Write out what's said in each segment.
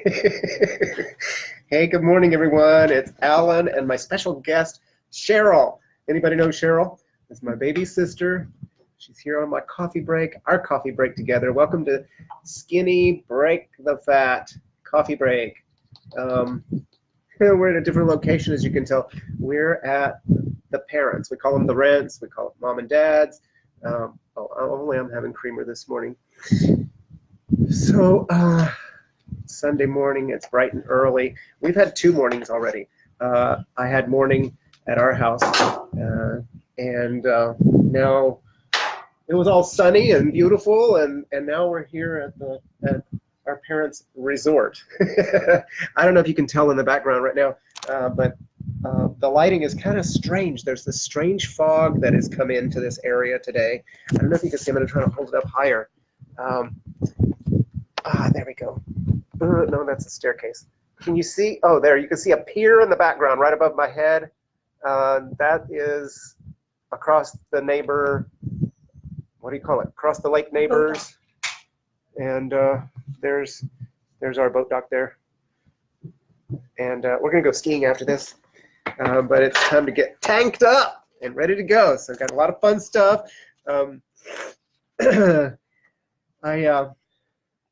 Hey, good morning, everyone. It's Alan and my special guest, Cheryl. Anybody know Cheryl? It's my baby sister. She's here on my coffee break, our coffee break together. Welcome to Skinny Break the Fat Coffee Break. We're in a different location, as you can tell. We're at the parents. We call them the rents. We call it mom and dads. Only I'm having creamer this morning. So, Sunday morning, it's bright and early. We've had 2 mornings already. I had morning at our house, and now it was all sunny and beautiful, and now we're here at our parents' resort. I don't know if you can tell in the background right now, but the lighting is kind of strange. There's this strange fog that has come into this area today. I don't know if you can see. I'm going to try to hold it up higher. There we go. No, that's a staircase. Can you see? Oh, there. You can see a pier in the background right above my head. That is across the neighbor. What do you call it? Across the lake neighbors. And there's our boat dock there. And we're going to go skiing after this. But it's time to get tanked up and ready to go. So I've got a lot of fun stuff.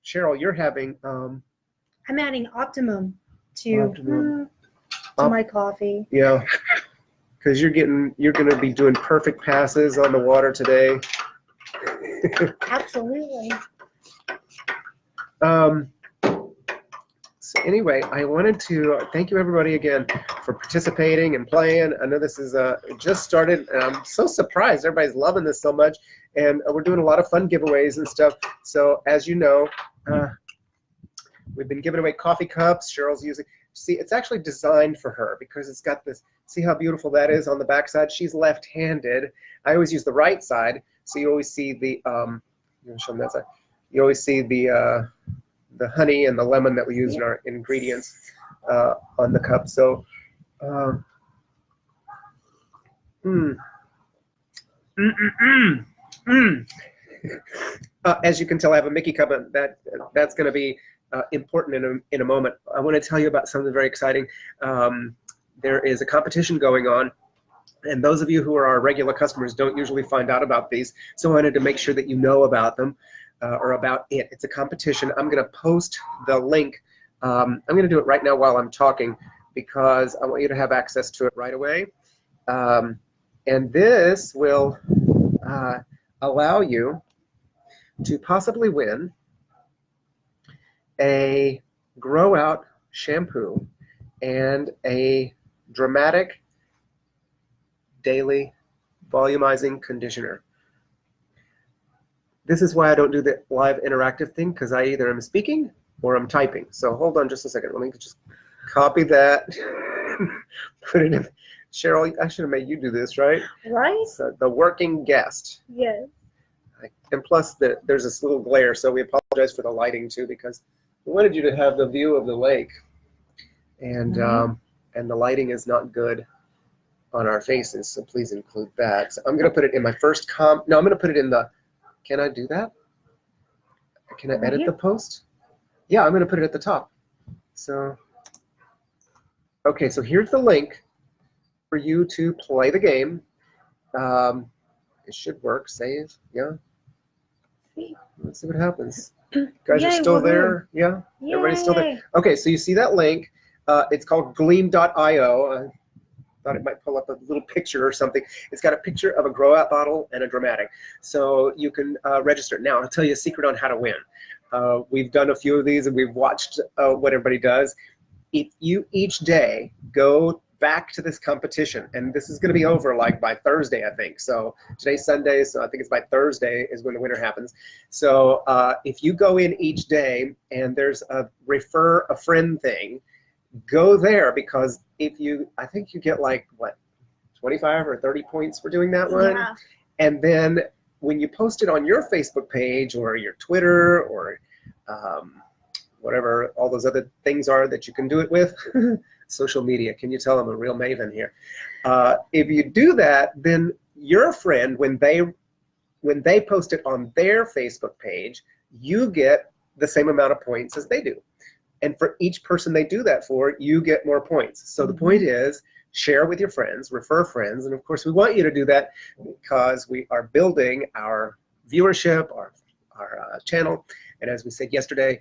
Cheryl, you're having... I'm adding Optimum to my coffee. Yeah, because you're going to be doing perfect passes on the water today. Absolutely. So anyway, I wanted to thank you everybody again for participating and playing. I know this is it just started, and I'm so surprised everybody's loving this so much. And we're doing a lot of fun giveaways and stuff. So as you know, we've been giving away coffee cups. Cheryl's using. See, it's actually designed for her because it's got this. See how beautiful that is on the back side? She's left-handed. I always use the right side, so you always see the. I'm gonna show them that side. You always see the honey and the lemon that we use in our ingredients on the cup. So, as you can tell, I have a Mickey cup, and that's going to be important in a moment. I want to tell you about something very exciting. There is a competition going on, and those of you who are our regular customers don't usually find out about these, so I wanted to make sure that you know about them or about it. It's a competition. I'm going to post the link. I'm going to do it right now while I'm talking because I want you to have access to it right away. And this will allow you to possibly win a Grow Out shampoo and a Dramatic Daily Volumizing Conditioner. This is why I don't do the live interactive thing, because I either am speaking or I'm typing. So hold on just a second. Let me just copy that. Put it in. Cheryl, I should have made you do this, right? Right? So the working guest. Yes. And plus, there's this little glare, so we apologize for the lighting too, because we wanted you to have the view of the lake, and the lighting is not good on our faces, so please include that. So I'm going to put it in my first No, I'm going to put it in the. Can I do that? Can I edit the post? Yeah, I'm going to put it at the top. So, okay, so here's the link for you to play the game. It should work. Save. Yeah. Let's see what happens. You guys are still there? Yeah? Yay. Everybody's still there? Okay, so you see that link. It's called gleam.io. Thought it might pull up a little picture or something. It's got a picture of a Grow Out bottle and a Dramatic. So you can register. Now, I'll tell you a secret on how to win. We've done a few of these, and we've watched what everybody does. If you each day go back to this competition, and this is going to be over like by Thursday, I think. So today's Sunday, so I think it's by Thursday is when the winner happens. So if you go in each day and there's a refer a friend thing, go there, because I think you get like, what, 25 or 30 points for doing that one? Yeah. And then when you post it on your Facebook page or your Twitter or whatever all those other things are that you can do it with, social media, can you tell I'm a real maven here? If you do that, then your friend, when they post it on their Facebook page, you get the same amount of points as they do. And for each person they do that for, you get more points. So the point is, share with your friends, refer friends, and of course we want you to do that because we are building our viewership, our channel. And as we said yesterday,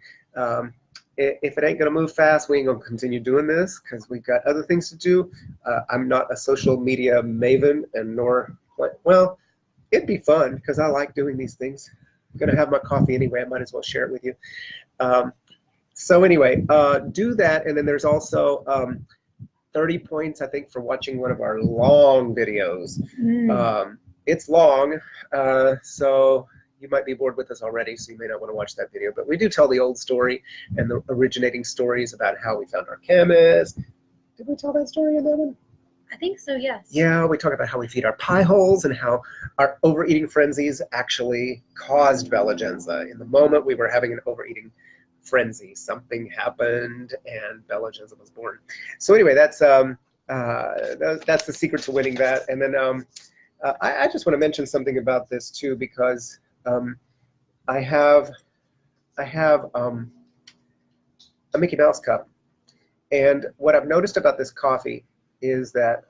if it ain't gonna move fast, we ain't gonna continue doing this because we've got other things to do. I'm not a social media maven, and nor, well, it'd be fun because I like doing these things. I'm gonna have my coffee anyway. I might as well share it with you. So anyway, do that, and then there's also 30 points, I think, for watching one of our long videos. It's long, so you might be bored with us already, so you may not want to watch that video. But we do tell the old story and the originating stories about how we found our chemist. Did we tell that story in that one? I think so, yes. Yeah, we talk about how we feed our pie holes and how our overeating frenzies actually caused Belegenza. In the moment we were having an overeating frenzy, something happened and Belegenza was born. So anyway, that's the secret to winning that. And then I just want to mention something about this too, because I have a Mickey Mouse cup, and what I've noticed about this coffee is that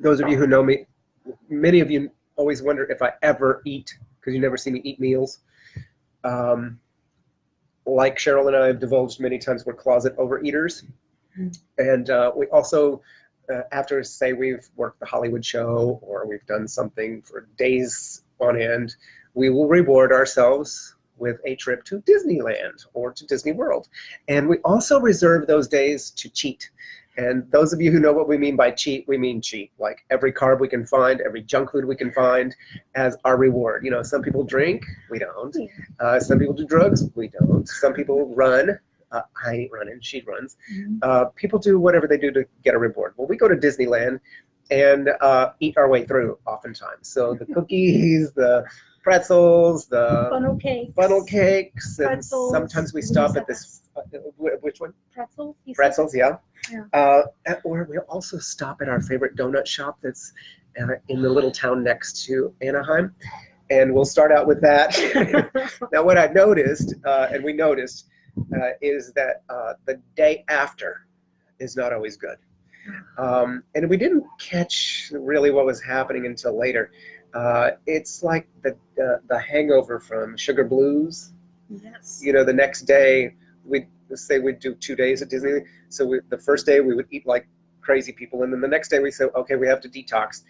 those of you who know me, many of you always wonder if I ever eat, because you never see me eat meals. Like Cheryl and I have divulged many times, we're closet overeaters. And we also, after, say, we've worked the Hollywood show or we've done something for days on end, we will reward ourselves with a trip to Disneyland or to Disney World. And we also reserve those days to cheat. And those of you who know what we mean by cheat, we mean cheat. Like every carb we can find, every junk food we can find as our reward. You know, some people drink, we don't. Some people do drugs, we don't. Some people run. I ain't running, she runs. People do whatever they do to get a reward. Well, we go to Disneyland and eat our way through oftentimes. So the cookies, the pretzels, the funnel cakes, and pretzels, sometimes we stop at this, which one? Pretzels? Pretzels, yeah. Or we'll also stop at our favorite donut shop that's in the little town next to Anaheim, and we'll start out with that. Now what I noticed, and we noticed, is that the day after is not always good. And we didn't catch really what was happening until later. It's like the hangover from Sugar Blues. Yes. You know, the next day, we'd say we'd do 2 days at Disney. So the first day we would eat like crazy people, and then the next day we said, okay, we have to detox.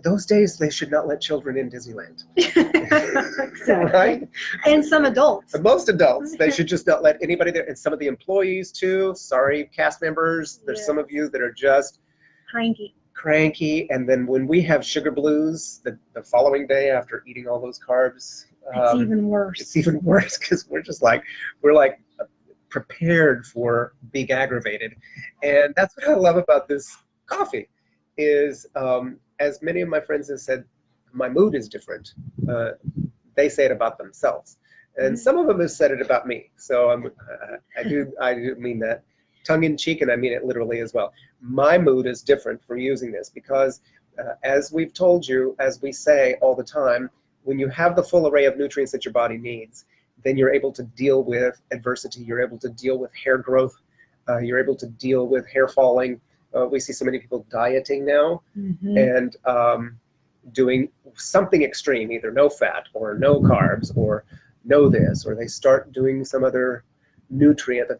Those days, they should not let children in Disneyland. Exactly. Right? And some adults. And most adults, they should just not let anybody there. And some of the employees too. Sorry, cast members. There's some of you that are just cranky. And then when we have Sugar Blues the following day after eating all those carbs, it's even worse. It's even worse because we're like prepared for being aggravated. And that's what I love about this coffee is, as many of my friends have said, my mood is different. They say it about themselves, and some of them have said it about me. So I do mean that tongue in cheek, and I mean it literally as well. My mood is different from using this because, as we've told you, as we say all the time, when you have the full array of nutrients that your body needs, then you're able to deal with adversity. You're able to deal with hair growth. You're able to deal with hair falling. We see so many people dieting now and doing something extreme, either no fat or no carbs or no this, or they start doing some other nutrient that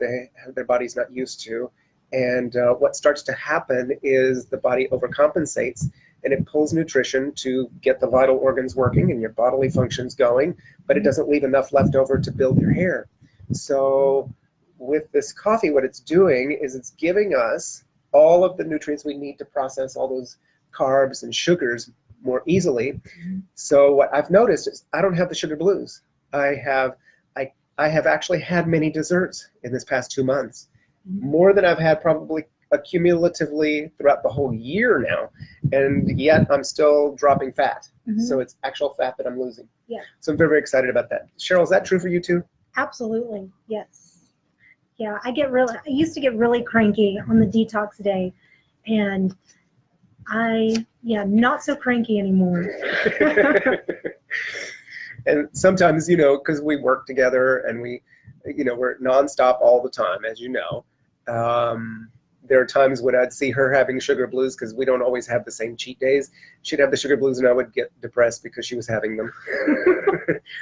their body's not used to. And what starts to happen is the body overcompensates and it pulls nutrition to get the vital organs working and your bodily functions going, but it doesn't leave enough left over to build your hair. So with this coffee, what it's doing is it's giving us all of the nutrients we need to process all those carbs and sugars more easily. So what I've noticed is I don't have the sugar blues. I have actually had many desserts in this past 2 months, more than I've had probably accumulatively throughout the whole year now, and yet I'm still dropping fat. So it's actual fat that I'm losing. Yeah. So I'm very, very excited about that. Cheryl, is that true for you too? Absolutely, yes. Yeah, I used to get really cranky on the detox day, and not so cranky anymore. And sometimes, you know, because we work together and we, you know, we're nonstop all the time, as you know. There are times when I'd see her having sugar blues because we don't always have the same cheat days. She'd have the sugar blues and I would get depressed because she was having them.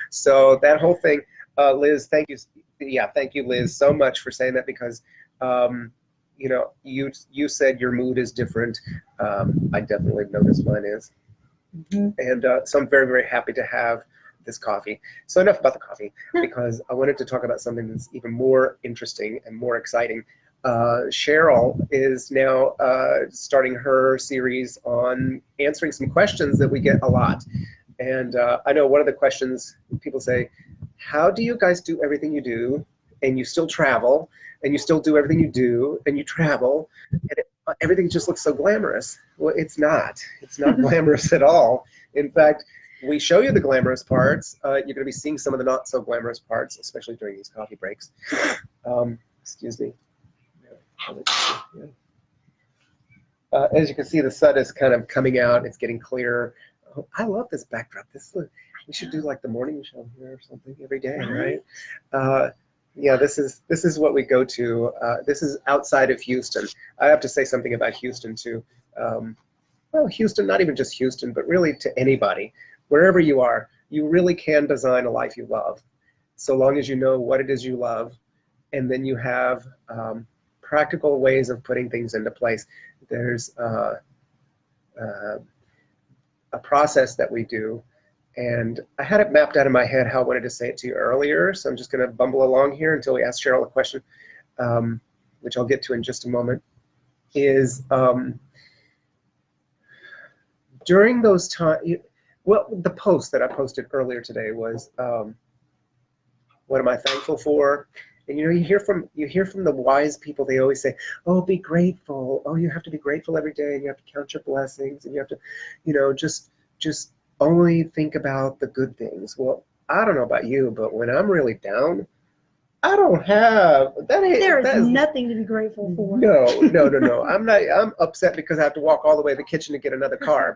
So that whole thing, Liz, thank you. Yeah, thank you, Liz, so much for saying that because, you know, you said your mood is different. I definitely noticed mine is. And so I'm very, very happy to have this coffee. So enough about the coffee, because I wanted to talk about something that's even more interesting and more exciting. Cheryl is now starting her series on answering some questions that we get a lot. And I know one of the questions people say, how do you guys do everything you do and you still travel and you still do everything you do and you travel and everything just looks so glamorous? Well, it's not. It's not glamorous at all. In fact, we show you the glamorous parts. You're going to be seeing some of the not so glamorous parts, especially during these coffee breaks. Excuse me. As you can see, the sun is kind of coming out. It's getting clearer. Oh, I love this backdrop. We should do like the morning show here or something every day, right? Yeah, this is what we go to. This is outside of Houston. I have to say something about Houston too. Well, Houston, not even just Houston, but really to anybody, wherever you are, you really can design a life you love, so long as you know what it is you love, and then you have practical ways of putting things into place. There's a process that we do, and I had it mapped out in my head how I wanted to say it to you earlier, so I'm just going to bumble along here until we ask Cheryl a question, which I'll get to in just a moment, is during those times, well, the post that I posted earlier today was, what am I thankful for? And you know, you hear from the wise people. They always say, "Oh, be grateful. Oh, you have to be grateful every day, and you have to count your blessings, and you have to, you know, just only think about the good things." Well, I don't know about you, but when I'm really down, I don't have that. There is nothing to be grateful for. No. I'm upset because I have to walk all the way to the kitchen to get another carb,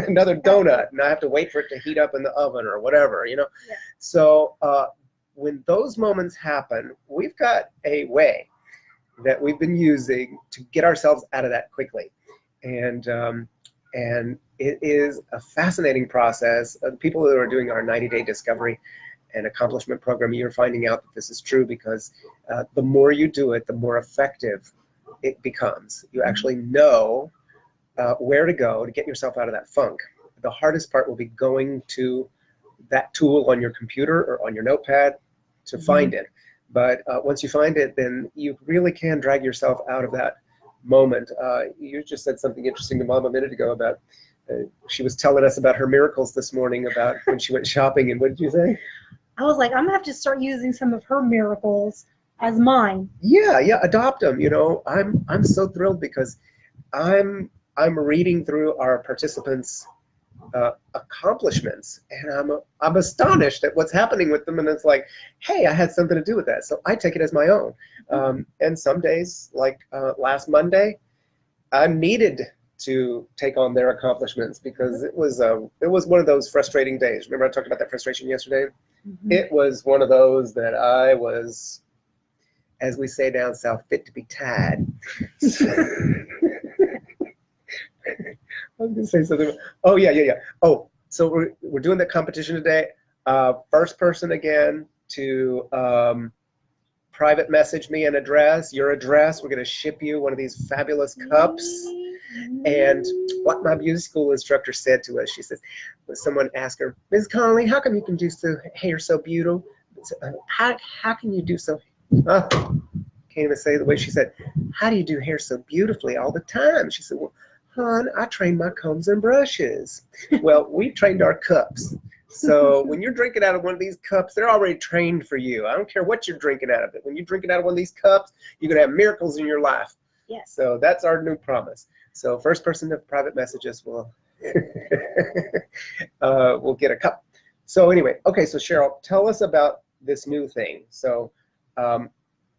another donut, and I have to wait for it to heat up in the oven or whatever, you know. Yeah. So when those moments happen, we've got a way that we've been using to get ourselves out of that quickly, and it is a fascinating process. People who are doing our 90-day discovery and accomplishment program, you're finding out that this is true because the more you do it, the more effective it becomes. You actually know where to go to get yourself out of that funk. The hardest part will be going to that tool on your computer or on your notepad to find it. But once you find it, then you really can drag yourself out of that moment. You just said something interesting to Mom a minute ago about, she was telling us about her miracles this morning about when she went shopping, and what did you say? I was like, I'm gonna have to start using some of her miracles as mine. Yeah, adopt them. You know, I'm so thrilled because I'm reading through our participants' accomplishments, and I'm astonished at what's happening with them. And it's like, hey, I had something to do with that, so I take it as my own. And some days, like last Monday, I needed to take on their accomplishments because it was one of those frustrating days. Remember I talked about that frustration yesterday? It was one of those that I was, as we say down south, fit to be tied. I was gonna say something. Oh yeah. Oh, so we're doing the competition today. First person again to private message me an address, your address. We're gonna ship you one of these fabulous cups. And what my beauty school instructor said to us, she says, when someone asked her, Ms. Conley, how come you can do hair so beautiful? How can you do so? Oh, can't even say the way she said. How do you do hair so beautifully all the time? She said, well, hon, I train my combs and brushes. Well, we trained our cups. So when you're drinking out of one of these cups, they're already trained for you. I don't care what you're drinking out of it. When you're drinking out of one of these cups, you're going to have miracles in your life. Yes. So that's our new promise. So first person to private message us will we'll get a cup. So anyway, okay, so Cheryl, tell us about this new thing. So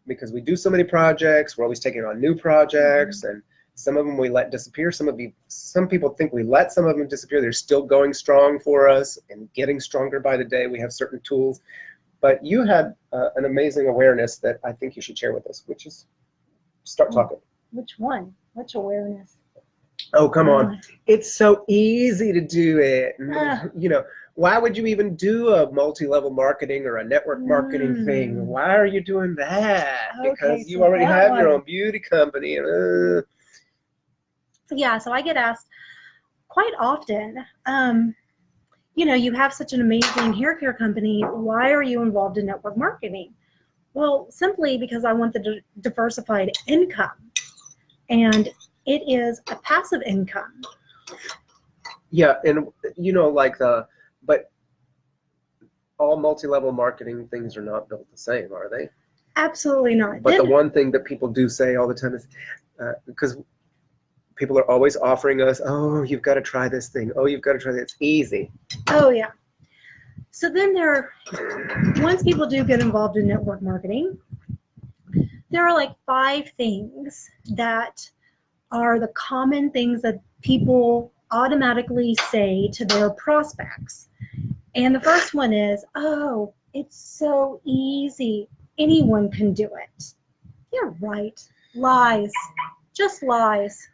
because we do so many projects, we're always taking on new projects, and Some of them we let disappear. Some people think we let some of them disappear. They're still going strong for us and getting stronger by the day. We have certain tools. But you had an amazing awareness that I think you should share with us, which is start talking. Which one? Which awareness? Oh, come on. It's so easy to do it. You know, why would you even do a multi-level marketing or a network marketing thing? Why are you doing that? Because you already have your own beauty company. Yeah, so I get asked quite often, you know, you have such an amazing hair care company. Why are you involved in network marketing? Well, simply because I want the diversified income. And it is a passive income. Yeah, and you know, but all multi-level marketing things are not built the same, are they? Absolutely not. But the one thing that people do say all the time is, because people are always offering us, oh, you've got to try this thing. Oh, you've got to try that. It's easy. Oh, yeah. So then once people do get involved in network marketing, there are like 5 things that are the common things that people automatically say to their prospects. And the first one is, oh, it's so easy. Anyone can do it. You're right. Lies. Just lies.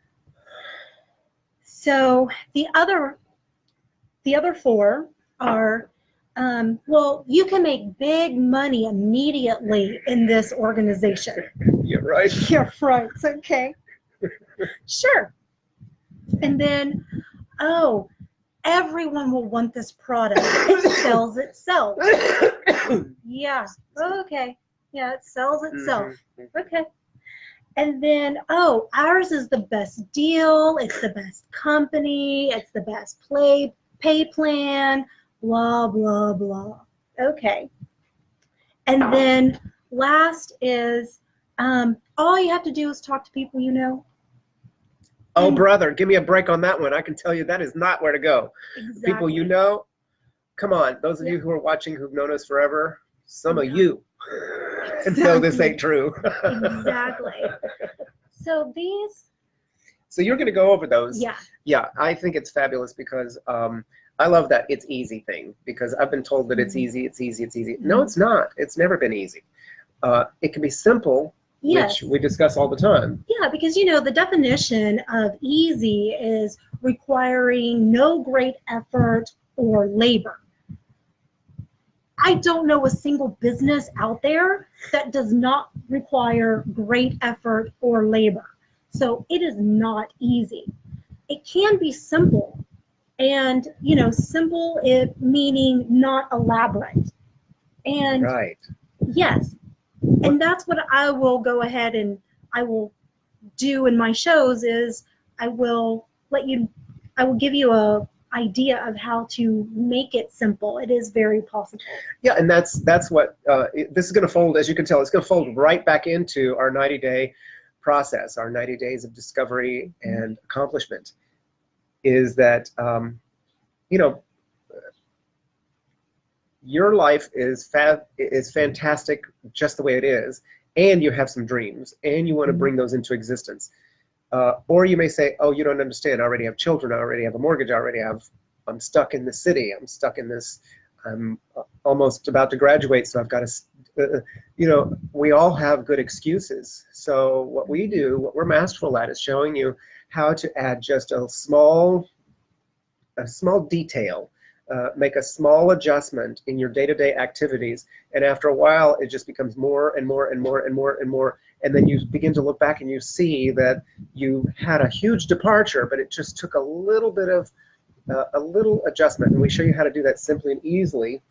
So the other 4 are, well, you can make big money immediately in this organization. You're right. You're right. It's okay. Sure. And then, oh, everyone will want this product. It sells itself. Yeah. Okay. Yeah, it sells itself. Okay. And then, oh, ours is the best deal. It's the best company. It's the best pay plan. Blah, blah, blah. Okay. And then last is, all you have to do is talk to people you know. Oh, brother, give me a break on that one. I can tell you that is not where to go. Exactly. People you know, come on. Those of you who are watching who've known us forever, some of you know this ain't true. Exactly. So you're going to go over those. Yeah. Yeah, I think it's fabulous because I love that it's easy thing, because I've been told that it's easy, it's easy, it's easy. No, it's not. It's never been easy. It can be simple. Yes. Which we discuss all the time. Yeah, because, you know, the definition of easy is requiring no great effort or labor. I don't know a single business out there that does not require great effort or labor. So it is not easy. It can be simple. And, you know, simple meaning not elaborate. And right. Yes. And that's what I will go ahead and I will do in my shows is I will give you a idea of how to make it simple. It is very possible. Yeah, and that's what this is going to fold, as you can tell, it's going to fold right back into our 90-day process, our 90 days of discovery and accomplishment. Is that, you know, your life is fantastic just the way it is, and you have some dreams, and you want to bring those into existence. Or you may say, oh, you don't understand. I already have children. I already have a mortgage. I'm stuck in the city. I'm stuck in this. I'm almost about to graduate, so I've got to, you know, we all have good excuses. So what we're masterful at is showing you how to add just a small detail, make a small adjustment in your day-to-day activities, and after a while it just becomes more and more and more and more and more, and then you begin to look back and you see that you had a huge departure, but it just took a little bit of a little adjustment, and we show you how to do that simply and easily,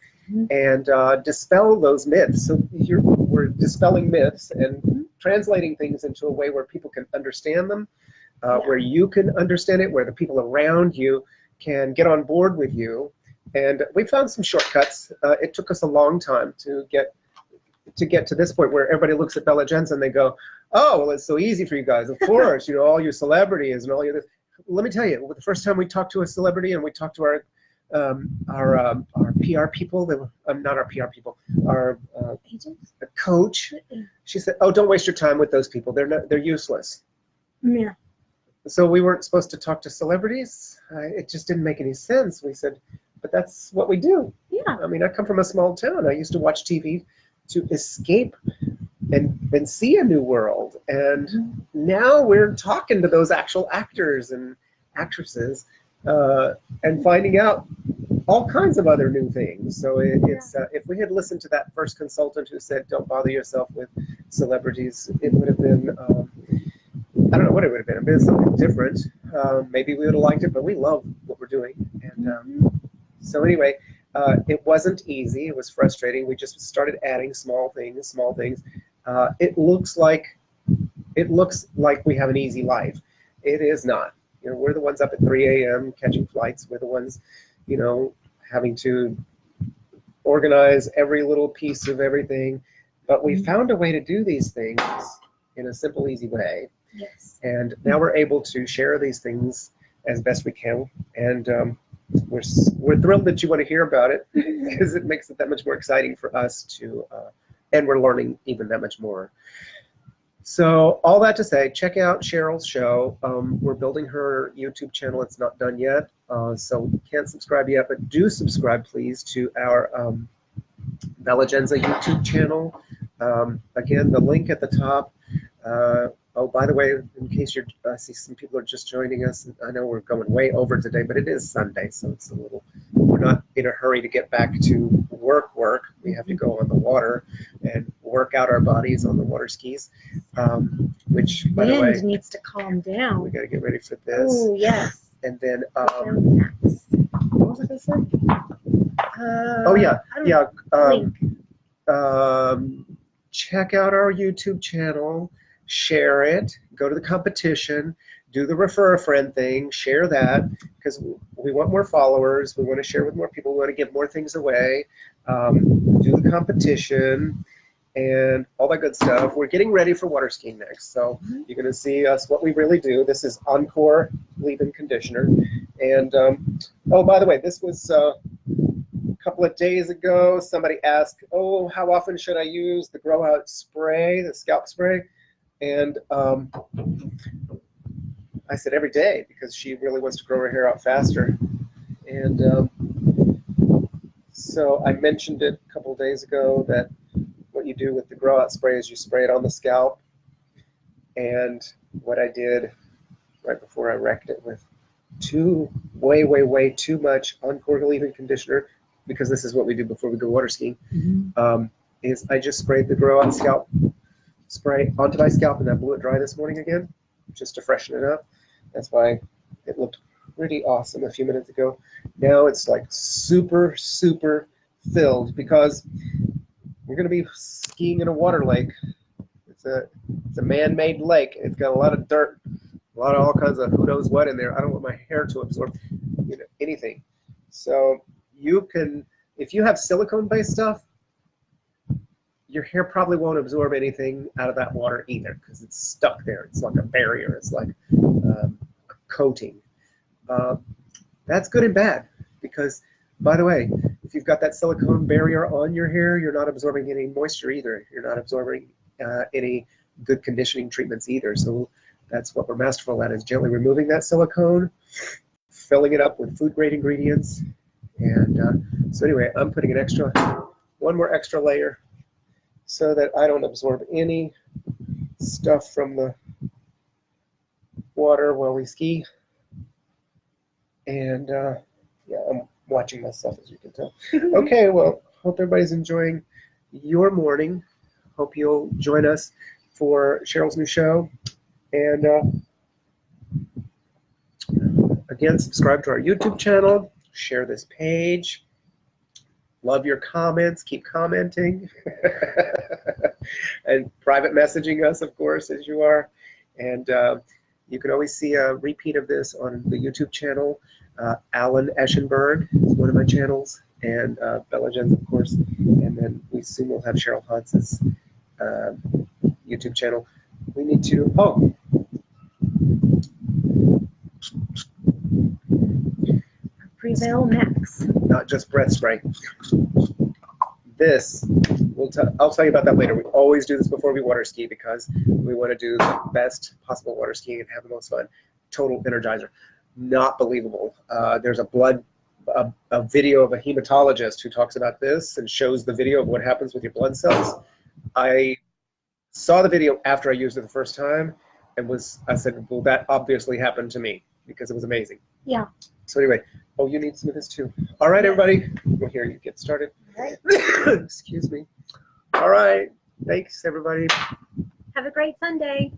and dispel those myths. So we're dispelling myths and translating things into a way where people can understand them, where you can understand it, where the people around you can get on board with you. And we found some shortcuts. It took us a long time to get to this point where everybody looks at Belegenza and they go, oh, well, it's so easy for you guys. Of course, you know, all your celebrities and all your this. Let me tell you, the first time we talked to a celebrity and we talked to our PR people, not our PR people, our coach, she said, oh, don't waste your time with those people. They're useless. Yeah. so we weren't supposed to talk to celebrities. It just didn't make any sense. We said, but that's what we do. Yeah. I mean, I come from a small town. I used to watch TV to escape and see a new world. And now we're talking to those actual actors and actresses and finding out all kinds of other new things. So it's if we had listened to that first consultant who said, don't bother yourself with celebrities, it would have been, I don't know what it would have been. It would have been something different. Maybe we would have liked it, but we love what we're doing. And so anyway, it wasn't easy. It was frustrating. We just started adding small things. It looks like we have an easy life. It is not. You know, we're the ones up at 3 a.m. catching flights. We're the ones, you know, having to organize every little piece of everything. But we found a way to do these things in a simple, easy way. Yes. And now we're able to share these things as best we can. And we're thrilled that you want to hear about it because it makes it that much more exciting for us to, and we're learning even that much more. So all that to say, check out Cheryl's show. We're building her YouTube channel. It's not done yet, so you can't subscribe yet, but do subscribe, please, to our Belegenza YouTube channel. Again, the link at the top. Oh, by the way, in case you're, I see some people are just joining us. I know we're going way over today, but it is Sunday, so it's a little, we're not in a hurry to get back to work. We have to go on the water and work out our bodies on the water skis, which, by the way, needs to calm down. we got to get ready for this. Oh, yes. And then, Max. what was I going to say? Oh, yeah, yeah. Check out our YouTube channel. Share it, go to the competition, do the refer a friend thing, share that, because we want more followers, we want to share with more people, we want to give more things away, do the competition, and all that good stuff. We're getting ready for water skiing next, so you're going to see us, what we really do. This is Encore leave-in conditioner. And, oh, by the way, this was a couple of days ago, somebody asked, oh, how often should I use the Grow Out spray, the scalp spray? And I said every day because she really wants to grow her hair out faster. And so I mentioned it a couple of days ago that what you do with the Grow Out spray is you spray it on the scalp. And what I did right before I wrecked it with way too much Encore leave-in conditioner, because this is what we do before we go water skiing, is I just sprayed the Grow Out scalp spray onto my scalp, and I blew it dry this morning again just to freshen it up. That's why it looked pretty awesome a few minutes ago. Now it's like super filled because we're going to be skiing in a water lake. It's a man-made lake. It's got a lot of dirt, a lot of all kinds of who knows what in there. I don't want my hair to absorb, you know, anything. So you can, if you have silicone-based stuff, your hair probably won't absorb anything out of that water either because it's stuck there. It's like a barrier. It's like a coating. That's good and bad because, by the way, if you've got that silicone barrier on your hair, you're not absorbing any moisture either. You're not absorbing any good conditioning treatments either. So that's what we're masterful at, is gently removing that silicone, filling it up with food-grade ingredients. And so anyway, I'm putting one more extra layer so that I don't absorb any stuff from the water while we ski. And yeah, I'm watching myself, as you can tell. Okay, well, hope everybody's enjoying your morning. Hope you'll join us for Cheryl's new show. And again, subscribe to our YouTube channel, share this page. Love your comments. Keep commenting. And private messaging us, of course, as you are. And you can always see a repeat of this on the YouTube channel. Alan Eschenburg is one of my channels. And Belegenza, of course. And then we soon will have Cheryl Honc's YouTube channel. We need to, oh. Prevail Max. Not just breath spray. This, I'll tell you about that later. We always do this before we water ski because we want to do the best possible water skiing and have the most fun. total energizer. Not believable. There's a video of a hematologist who talks about this and shows the video of what happens with your blood cells. I saw the video after I used it the first time and I said, well, that obviously happened to me because it was amazing. Yeah. So anyway, oh, you need some of this too. All right, everybody. Well, here, you get started. Right. Excuse me. All right. Thanks, everybody. Have a great Sunday.